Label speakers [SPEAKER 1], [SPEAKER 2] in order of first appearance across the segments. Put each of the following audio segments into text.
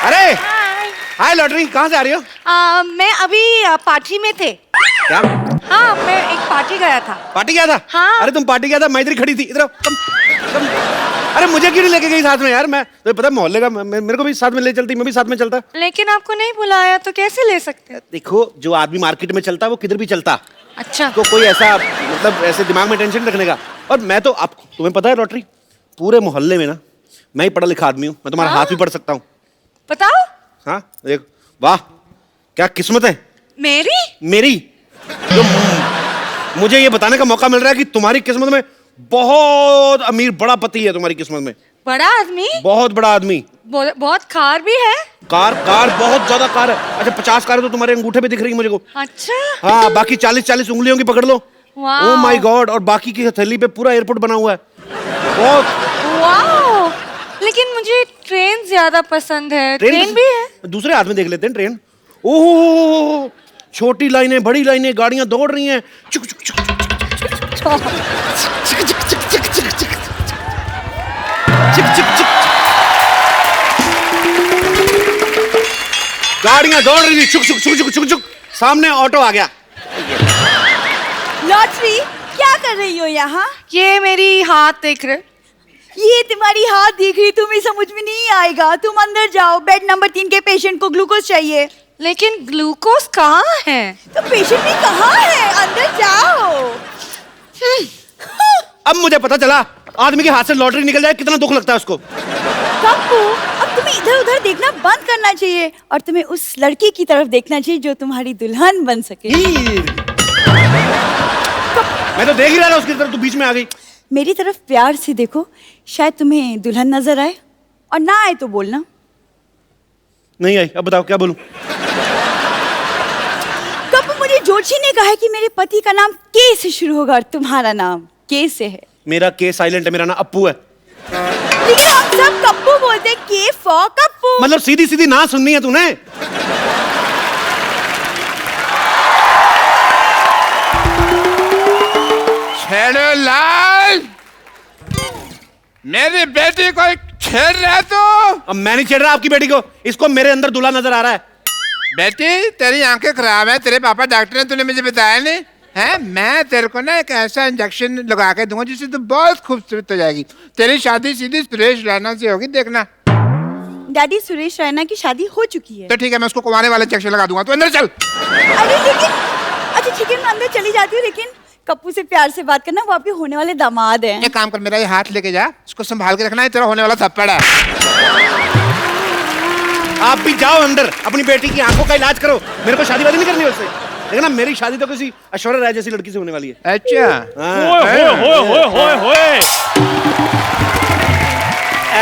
[SPEAKER 1] अरे हाय लॉटरी, कहाँ से आ रही हो?
[SPEAKER 2] मैं अभी पार्टी में थे।
[SPEAKER 1] क्या?
[SPEAKER 2] हाँ, मैं एक पार्टी गया था।
[SPEAKER 1] पार्टी गया था?
[SPEAKER 2] हाँ।
[SPEAKER 1] अरे तुम पार्टी गया था, मैं इधर खड़ी थी। इधर आओ, तुम। अरे मुझे क्यों नहीं लेके गई साथ में यार? मैं तो पता मोहल्ले का, मेरे को भी साथ में ले चलती, मैं भी साथ में चलता।
[SPEAKER 2] लेकिन आपको नहीं बुलाया तो कैसे ले सकते?
[SPEAKER 1] देखो, जो आदमी मार्केट में चलता वो किधर भी चलता।
[SPEAKER 2] अच्छा।
[SPEAKER 1] तो कोई ऐसा मतलब ऐसे दिमाग में टेंशन रखने का। और मैं तो, आप तुम्हें पता है लॉटरी, पूरे मोहल्ले में ना मैं ही पढ़ा लिखा आदमी हूँ। मैं तुम्हारा हाथ भी पढ़ सकता हूँ।
[SPEAKER 2] बताओ।
[SPEAKER 1] हाँ देख, वाह क्या किस्मत है मेरी। तो मुझे ये बताने का मौका मिल रहा है कि तुम्हारी किस्मत में बहुत अमीर बड़ा पति है। तुम्हारी किस्मत में
[SPEAKER 2] बड़ा आदमी,
[SPEAKER 1] बहुत बड़ा आदमी,
[SPEAKER 2] बहुत कार भी है।
[SPEAKER 1] कार बहुत ज्यादा कार है। अच्छा 50 कार है तो तुम्हारे अंगूठे पे दिख रही है मुझे को।
[SPEAKER 2] अच्छा।
[SPEAKER 1] हाँ, बाकी 40 उंगलियों की पकड़ लो।
[SPEAKER 2] वाह।
[SPEAKER 1] Oh my God. और बाकी की हथेली पे पूरा एयरपोर्ट बना हुआ है। बहुत।
[SPEAKER 2] वाह, लेकिन मुझे ट्रेन ज्यादा पसंद है। ट्रेन भी है।
[SPEAKER 1] दूसरे हाथ में देख लेते हैं ट्रेन। ओह, छोटी लाइनें, बड़ी लाइनें, गाड़ियां दौड़ रही हैं। चुक चुक चुक गाड़ियां दौड़ रही थी। चुक चुक चुक चुक चुक चुक। सामने ऑटो आ गया।
[SPEAKER 3] लॉटरी, क्या कर रही हो यहाँ?
[SPEAKER 2] ये मेरी हाथ देख रहे?
[SPEAKER 3] ये तुम्हारी हाथ देख रही, तुम्हें समझ में नहीं आएगा। तुम अंदर जाओ, बेड नंबर 3 के पेशेंट को ग्लूकोज चाहिए।
[SPEAKER 2] लेकिन ग्लूकोज कहाँ है?
[SPEAKER 3] तो पेशेंट भी कहाँ है? अंदर जाओ।
[SPEAKER 1] अब मुझे पता चला आदमी के हाथ से लॉटरी निकल जाए कितना दुख लगता है उसको।
[SPEAKER 3] कप्पू, अब तुम्हें इधर उधर देखना बंद करना चाहिए और तुम्हें उस लड़की की तरफ देखना चाहिए जो तुम्हारी दुल्हन बन सके।
[SPEAKER 1] मैं तो देख ही रहा था उसकी तरफ, तू बीच में आ गई।
[SPEAKER 3] मेरी तरफ प्यार से देखो, शायद तुम्हें दुल्हन नजर आए, और ना आए तो बोलना।
[SPEAKER 1] नहीं आई। अब बताओ क्या बोलूं?
[SPEAKER 3] कप्पू, मुझे जोशी ने कहा है कि मेरे पति का नाम के से शुरू होगा और तुम्हारा नाम के से है।
[SPEAKER 1] मेरा के साइलेंट है, मेरा नाम अप्पू है।
[SPEAKER 3] लेकिन हम सब कप्पू बोलते हैं, के फॉर कप्पू।
[SPEAKER 1] मतलब सीधी सीधी ना सुननी है तूने?
[SPEAKER 4] छेड़ो लाल, मेरी बेटी को छेड़ रहे तो?
[SPEAKER 1] अब मैं नहीं छेड़ रहा आपकी बेटी को, इसको मेरे अंदर दूल्हा नजर आ रहा है।
[SPEAKER 4] बेटी तेरी आंखें खराब है, तेरे पापा डॉक्टर ने, तूने मुझे बताया नहीं है? मैं तेरे को ना एक ऐसा इंजेक्शन लगा के दूंगा जिससे तू बहुत खूबसूरत हो जाएगी। तेरी शादी सीधी सुरेश रैना से होगी, देखना।
[SPEAKER 3] डैडी, सुरेश रैना की शादी हो चुकी है।
[SPEAKER 4] तो ठीक है, मैं उसको कुंवारे वाला इंजेक्शन लगा दूंगा। तू अंदर चल।
[SPEAKER 3] अरे लेकिन, अच्छा ठीक है, मैं अंदर चली जाती हूँ, लेकिन कप्पू से प्यार से बात करना, वो आपके होने वाले दामाद हैं।
[SPEAKER 4] एक काम कर, मेरा ये हाथ लेके जा, इसको संभाल के रखना है, तेरा होने वाला थप्पड़ है।
[SPEAKER 1] आप भी जाओ अंदर, अपनी बेटी की आंखों का इलाज करो। मेरे को शादी वादी नहीं करनी है उससे। लेकिन ना, मेरी शादी तो किसी ऐश्वर्या राय जैसी लड़की से होने वाली है।
[SPEAKER 4] अच्छा।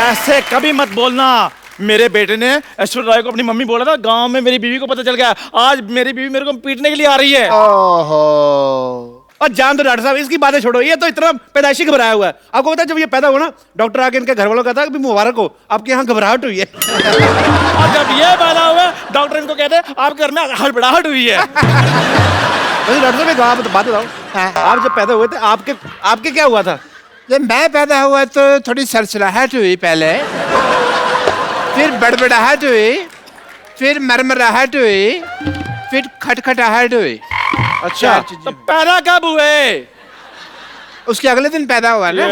[SPEAKER 5] ऐसे कभी मत बोलना। मेरे बेटे ने ऐश्वर्या राय को अपनी मम्मी बोला था, गांव में मेरी बीवी को पता चल गया। आज मेरी बीवी मेरे को पीटने के लिए आ रही है।
[SPEAKER 4] ओहो।
[SPEAKER 1] और जान दो डॉक्टर साहब, इसकी बातें छोड़ो, ये तो इतना पैदाइशी घबराया हुआ है। आपको पता है जब ये पैदा हुआ ना, डॉक्टर आके इनके घर वालों को कहता कि मुबारक हो, आपके यहाँ घबराहट हुई है।
[SPEAKER 5] और जब ये पैदा हुआ, डॉक्टर इनको कहते हैं आपके घर में हड़बड़ाहट हुई है।
[SPEAKER 1] वैसे डॉक्टर साहब एक बात बताओ, आप जब पैदा हुए थे आपके क्या हुआ था?
[SPEAKER 4] जब मैं पैदा हुआ तो थोड़ी सरसराहट हुई पहले, फिर बड़बड़ाहट हुई, फिर मरमराहट हुई, फिर खटखटाहट हुई।
[SPEAKER 1] अच्छा,
[SPEAKER 5] तो पैदा कब हुए?
[SPEAKER 4] उसके अगले दिन पैदा हुआ ना।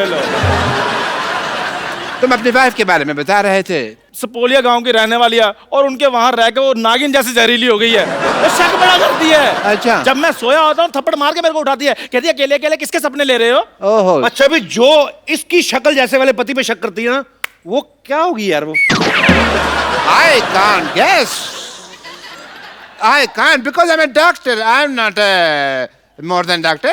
[SPEAKER 4] तुम अपनी वाइफ के बारे में बता रहे थे।
[SPEAKER 5] सपोलिया गांव की रहने वाली है और उनके वहां रह के वो नागिन जैसी जहरीली हो गई है। वो शक बड़ा करती है।
[SPEAKER 4] अच्छा।
[SPEAKER 5] जब मैं सोया होता हूँ थप्पड़ मार के मेरे को उठाती है, कहती है अकेले अकेले किसके सपने ले रहे हो?
[SPEAKER 4] ओहो।
[SPEAKER 1] अच्छा भी जो इसकी शक्ल जैसे वाले पति पे शक करती है ना, वो क्या होगी यार? वो
[SPEAKER 4] I can't guess. I can't because I'm a doctor. I'm not more than doctor.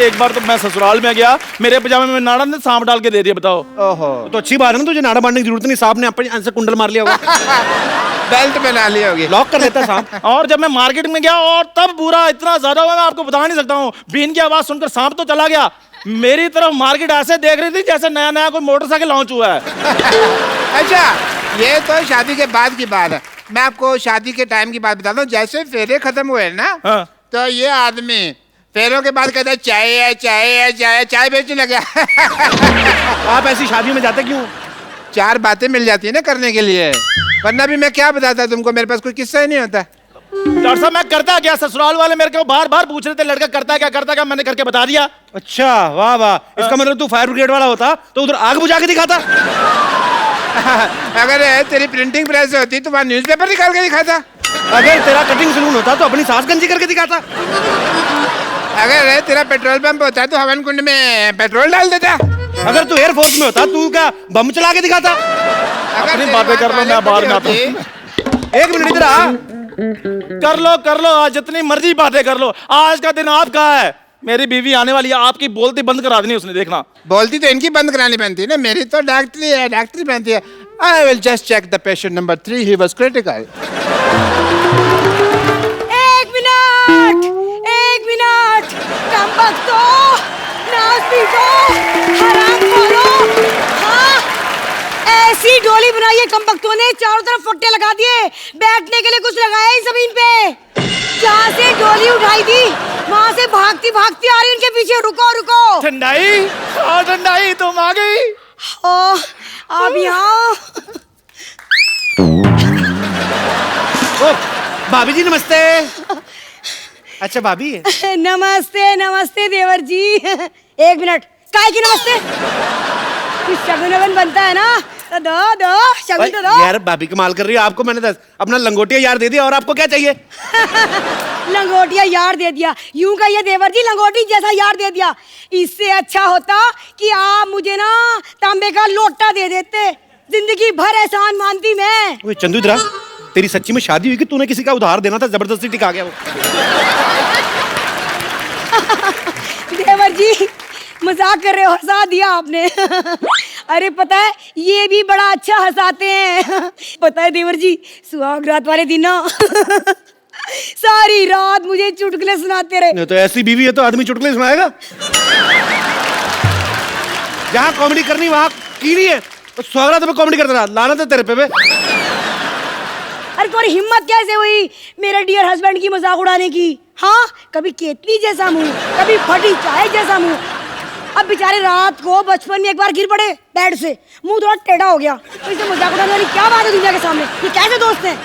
[SPEAKER 5] एक बार तो मैं ससुराल में गया, मेरे पजामे में नाड़ा ने सांप डाल के दे दिया। बताओ।
[SPEAKER 4] ओहो।
[SPEAKER 1] तो अच्छी बात है ना, तुझे नाड़ा बांधने की जरूरत नहीं, सांप ने अपने से कुंडल मार लिया होगा।
[SPEAKER 4] बेल्ट बना ली होगी।
[SPEAKER 1] लॉक कर लेता सांप।
[SPEAKER 5] और जब मैं मार्केट में गया और तब बुरा इतना ज्यादा हुआ, मैं आपको बता नहीं सकता हूँ। बीन की आवाज सुनकर सांप तो चला गया, मेरी तरफ मार्केट ऐसे देख रही थी जैसे नया नया कोई मोटरसाइकिल लॉन्च हुआ है।
[SPEAKER 4] अच्छा, ये तो शादी के बाद की बात है। मैं आपको शादी के टाइम की बात बताता हूँ। जैसे फेरे खत्म हुए ना,
[SPEAKER 5] हाँ।
[SPEAKER 4] तो ये आदमी फेरों के बाद कहता है चाय है, चाय है, चाय, चाय बेचने लगा।
[SPEAKER 1] आप ऐसी शादियों में जाते क्यों?
[SPEAKER 4] 4 बातें मिल जाती है ना करने के लिए, वरना भी मैं क्या बताता तुमको, मेरे पास कोई किस्सा ही नहीं होता।
[SPEAKER 5] डॉक्टर साहब मैं करता क्या, ससुराल वाले मेरे को बार बार पूछ रहे थे लड़का करता क्या, मैंने करके बता दिया।
[SPEAKER 1] अच्छा वाह वाह, इसका मतलब तू फायर ब्रिगेड वाला होता तो उधर आग बुझा के दिखाता।
[SPEAKER 4] अगर तेरी प्रिंटिंग प्रेस होती तो वहाँ न्यूज़पेपर निकाल के दिखाता।
[SPEAKER 1] अगर तेरा कटिंग सलून होता तो अपनी सास गंजी करके दिखाता।
[SPEAKER 4] अगर तेरा पेट्रोल पंप होता तो हवन कुंड में पेट्रोल डाल देता।
[SPEAKER 1] अगर तू एयरफोर्स में होता तू क्या बम चला के दिखाता।
[SPEAKER 5] अपनी बातें कर लो, मैं बाहर में आता हूँ।
[SPEAKER 1] 1 मिनट इधर आ।
[SPEAKER 5] कर लो आज जितनी मर्जी बातें कर लो, आज का दिन आपका है। मेरी बीवी आने वाली है, आपकी बोलती बंद करा देनी उसने, देखना।
[SPEAKER 4] बोलती तो इनकी बंद करानी बनती है ना, मेरी तो डॉक्टरी है, डॉक्टरी बनती है। I will just check the patient number 3, he was critical.
[SPEAKER 3] 1 minute, कम बख्तो, नास्तिको, हरामखोरो। हाँ, ऐसी डोली बनाई है कम बख्तों ने, चारों तरफ फट्टे लगा दिए, बैठने के लिए कुछ लगाया ही जमीन पे। जहाँ से डोली उठाई थी वहाँ से भागती भागती आ रही उनके पीछे। रुको रुको।
[SPEAKER 5] ठंडाई तुम आ गई।
[SPEAKER 3] ओ, अब यहाँ।
[SPEAKER 1] ओ भाभी जी नमस्ते। अच्छा भाभी है।
[SPEAKER 3] नमस्ते नमस्ते देवर जी। 1 मिनट, काहे की नमस्ते? शगुन वगन बनता है ना, तो दो शगुन तो दो।
[SPEAKER 1] यार भाभी कमाल कर रही है, आपको मैंने अपना लंगोटिया यार दे दिया और आपको क्या चाहिए?
[SPEAKER 3] लंगोटिया यार दे दिया, यूं कहिए देवर जी, लंगोटी जैसा यार दे दिया। इससे अच्छा होता कि आप मुझे ना तांबे का लोटा दे देते, जिंदगी भर एहसान मानती मैं।
[SPEAKER 1] ओए चंदू इधर आ, तेरी सच्ची में शादी हुई कि तूने किसी का उधार देना था, जबरदस्ती टिका गया वो?
[SPEAKER 3] देवर जी मजाक कर रहे हो, हंसा दिया आपने। अरे पता है ये भी बड़ा अच्छा हंसाते हैं। पता है देवर जी, सुहाग रात वाले दिन ना सारी रात मुझे चुटकुले सुनाते रहे।
[SPEAKER 1] नहीं तो ऐसी बीवी है तो आदमी चुटकुले सुनाएगा। जहाँ कॉमेडी करनी वहाँ कीड़ी है, तो स्वागत में कॉमेडी करता रहा, लानत है तेरे पे बे।
[SPEAKER 3] अरे तुम्हारी हिम्मत कैसे हुई मेरे डियर हस्बैंड की मजाक उड़ाने की? हाँ, कभी केतली जैसा मुंह, कभी फटी चाय जैसा मुंह। अब बेचारे रात को बचपन में एक बार गिर पड़े बेड से, मुंह थोड़ा टेढ़ा हो गया, तो इसे मजाक उड़ाने वाली क्या बात है दुनिया के सामने? ये कैसे दोस्त हैं?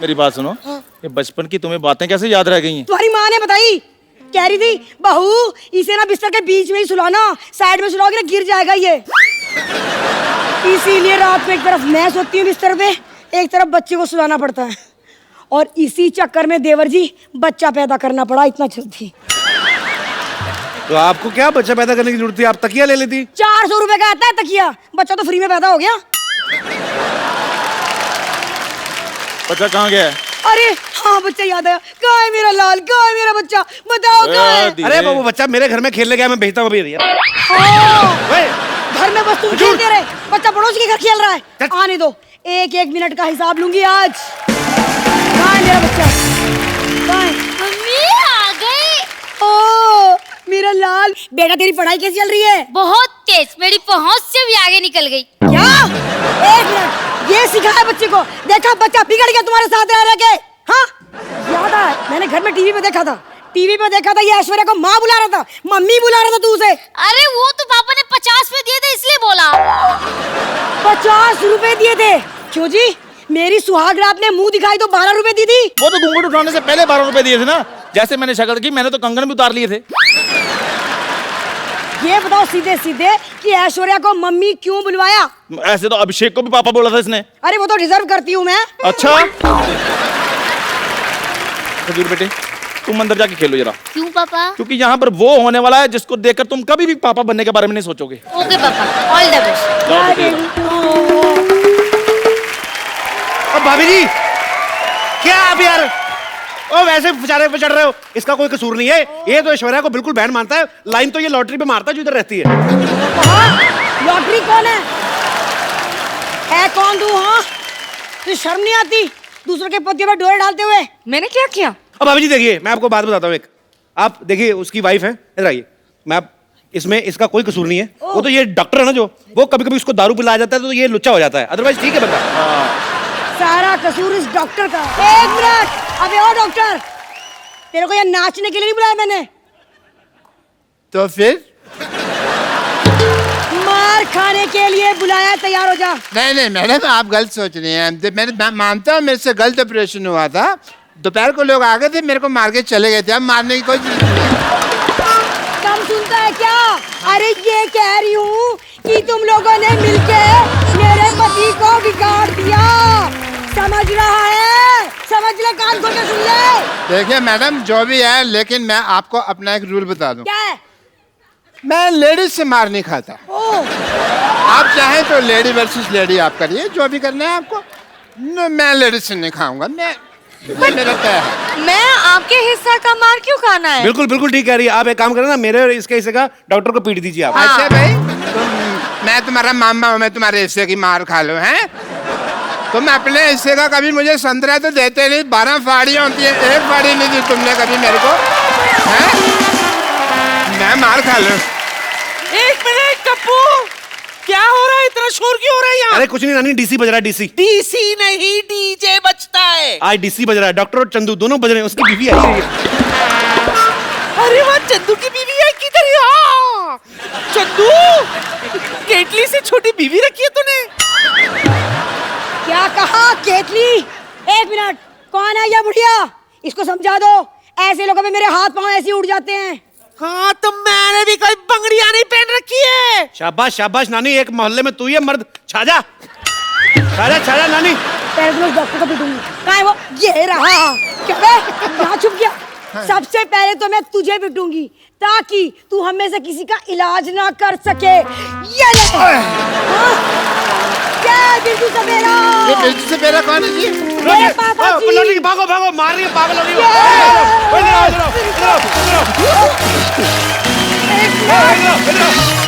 [SPEAKER 5] मेरी बात सुनो।
[SPEAKER 3] हाँ।
[SPEAKER 5] ये बचपन की तुम्हें बातें कैसे याद रह गई हैं?
[SPEAKER 3] तुम्हारी माँ ने बताई, कह रही थी बहू इसे ना बिस्तर के बीच में ही सुलाना, साइड में सुलाओगे ना गिर जाएगा ये। इसीलिए रात में एक तरफ मैं सोती हूँ बिस्तर पे, एक तरफ बच्चे को सुलाना पड़ता है, और इसी चक्कर में देवर जी बच्चा पैदा करना पड़ा इतना जल्दी।
[SPEAKER 1] तो आपको क्या बच्चा पैदा करने की जरूरत थी, आप तकिया ले लेती।
[SPEAKER 3] 400 रुपए का आता है तकिया, बच्चा तो फ्री में पैदा हो गया।
[SPEAKER 5] बच्चा कहाँ गया है?
[SPEAKER 3] अरे हाँ बच्चा याद आया, कहाँ है मेरा लाल, कहाँ है मेरा बच्चा, बताओ कहाँ है?
[SPEAKER 1] अरे वो बच्चा मेरे घर में खेलने गया, मैं भेजता हूँ अभी।
[SPEAKER 3] हाँ, घर में बस तुम खेलते रहे, बच्चा पड़ोस के घर खेल रहा है। आने दो, 1-1 मिनट का हिसाब लूंगी आज। कहाँ है मेरा बच्चा? कहाँ है?
[SPEAKER 2] मम्मी आ गई।
[SPEAKER 3] ओ मेरा लाल बेटा, तेरी पढ़ाई कैसी चल रही है?
[SPEAKER 2] बहुत तेज, मेरी पहुंच से भी आगे निकल गई।
[SPEAKER 3] क्या? 1 मिनट, ये सिखाया बच्चे को? देखा बच्चा बिगड़ गया तुम्हारे साथ रह के। हाँ याद है, मैंने घर में टीवी पे देखा था, ये ऐश्वर्या को माँ बुला रहा था, मम्मी बुला रहा था तू उसे।
[SPEAKER 2] अरे वो तो पापा ने 50 में दिए थे इसलिए बोला।
[SPEAKER 3] 50 रुपए दिए थे? क्यों जी, मेरी सुहाग रात ने मुंह दिखाई तो 12 रुपए दी थी।
[SPEAKER 5] वो तो घूंघट उठाने से पहले 12 रुपए दिए थे ना। जैसे मैंने शक्ल की, मैंने तो कंगन भी उतार लिए थे।
[SPEAKER 3] ये बताओ सीधे सीधे कि ऐश्वर्या को मम्मी क्यों बुलवाया?
[SPEAKER 5] ऐसे तो अभिषेक को भी पापा बोला था इसने।
[SPEAKER 3] अरे वो तो डिजर्व करती हूँ मैं।
[SPEAKER 5] अच्छा खजूर बेटे, तुम अंदर जाके खेलो जरा।
[SPEAKER 2] क्यों पापा?
[SPEAKER 5] क्योंकि यहाँ पर वो होने वाला है जिसको देखकर तुम कभी भी पापा बनने के बारे में नहीं सोचोगे।
[SPEAKER 2] ओके पापा, ऑल द बेस्ट।
[SPEAKER 5] जाओ बेटे।
[SPEAKER 1] अब भाभी जी क्या आप यार, ओ वैसे बेचारे पे चढ़ रहे हो, इसका कोई कसूर नहीं है। ये तो ऐश्वर्या को बिल्कुल बैंड मानता है, लाइन तो ये लॉटरी पे मारता है जो इधर रहती है।
[SPEAKER 3] लॉटरी कौन है कौन तू? हाँ तुझे शर्म नहीं आती दूसरों के पतियों पर डोरे डालते हुए?
[SPEAKER 2] मैंने क्या किया?
[SPEAKER 1] अब भाभी जी देखिए, मैं आपको बात बताता हूँ एक। आप देखिए उसकी वाइफ है, इधर आइए। मैं इसमें इसका कोई कसूर नहीं है। वो तो ये डॉक्टर है ना, जो वो कभी कभी उसको दारू पिलाया जाता है तो ये लुच्चा हो जाता है, अदरवाइज ठीक है बंदा।
[SPEAKER 3] सारा कसूर इस डॉक्टर का। 1 मिनट, अबे ओ डॉक्टर, तेरे को यहाँ नाचने के लिए नहीं बुलाया मैंने।
[SPEAKER 4] तो फिर
[SPEAKER 3] मार मार खाने के लिए बुलाया, तैयार हो जा।
[SPEAKER 4] नहीं नहीं मैडम, आप गलत सोच रही हैं। मैं मानता हूँ मेरे से गलत ऑपरेशन हुआ था। दोपहर को लोग आ गए थे, मेरे को मार के चले गए थे। अब मारने की कोई
[SPEAKER 3] कम सुनता है क्या? अरे ये कह रही हूँ कि तुम लोगों ने मिलके मेरे पति को बिगाड़ दिया। समझ रहा है? समझ ले, कान खोल के सुन ले।
[SPEAKER 4] देखिए मैडम, जो भी है, लेकिन मैं आपको अपना एक रूल बता दूं।
[SPEAKER 3] क्या है?
[SPEAKER 4] मैं लेडीज से मार नहीं खाता। आप चाहें तो लेडी वर्सेस लेडी आप करिए, जो भी करना है आपको। मैं लेडीज से नहीं खाऊंगा। मेरा क्या है?
[SPEAKER 2] मैं आपके हिस्सा का मार क्यों खाना है?
[SPEAKER 1] बिल्कुल बिल्कुल ठीक कह रही है। आप एक काम करें ना, मेरे और इसके हिस्से का डॉक्टर को पीट दीजिए आप।
[SPEAKER 4] अच्छा भाई, मैं तुम्हारा मामा हूँ, मैं तुम्हारे हिस्से की मार खा लूं? हैं? तुम अपने हिस्से का कभी मुझे संतरा तो देते नहीं। 12 फाड़ियाँ होती है, एक फाड़ी नहीं दी तुमने कभी मेरे को। हैं? मैं मार खा लूं?
[SPEAKER 5] एक मिनट कप्पू, क्या हो रहा है? इतना शोर क्यों हो रहा है यहाँ?
[SPEAKER 1] अरे कुछ नहीं नानी, डीसी बज रहा है। डीसी
[SPEAKER 5] डीसी नहीं, डीजे बजता है।
[SPEAKER 1] आज डीसी बज रहा है। डॉक्टर और चंदू दोनों बज रहे हैं। उसकी बीवी आई है।
[SPEAKER 5] अरे वाह, चंदू की बीवी है। किधर है? हाँ, चंदू, केटली से छोटी बीवी रखी है तूने?
[SPEAKER 3] क्या कहा? केतली? एक मिनट, कौन है ये बुढ़िया? इसको समझा दो। ऐसे लोगों में मेरे हाथ पांव ऐसे ही उड़ जाते हैं।
[SPEAKER 5] हाँ, तो मैंने भी कोई बंगड़ियां नहीं पहन रखी है।
[SPEAKER 1] शाबाश शाबाश नानी, एक मोहल्ले में तू ही है मर्द। छाजा छाजा छाजा नानी।
[SPEAKER 3] पहले तो मैं डॉक्टर को पीटूंगी। कहाँ है वो? ये रहा। क्या बे? यहाँ छुप गया। सबसे पहले तो मैं तुझे पीटूंगी ताकि तू हमें से किसी का इलाज ना कर सके। ये ले। हाँ? क्या बिरजू सपेरा?
[SPEAKER 4] ये बिरजू सपेरा कौन है जी?
[SPEAKER 3] मेरे पापा जी।
[SPEAKER 1] लौटी, भागो भागो, मार रही है, पागल हो रही है।
[SPEAKER 3] एक मिनट।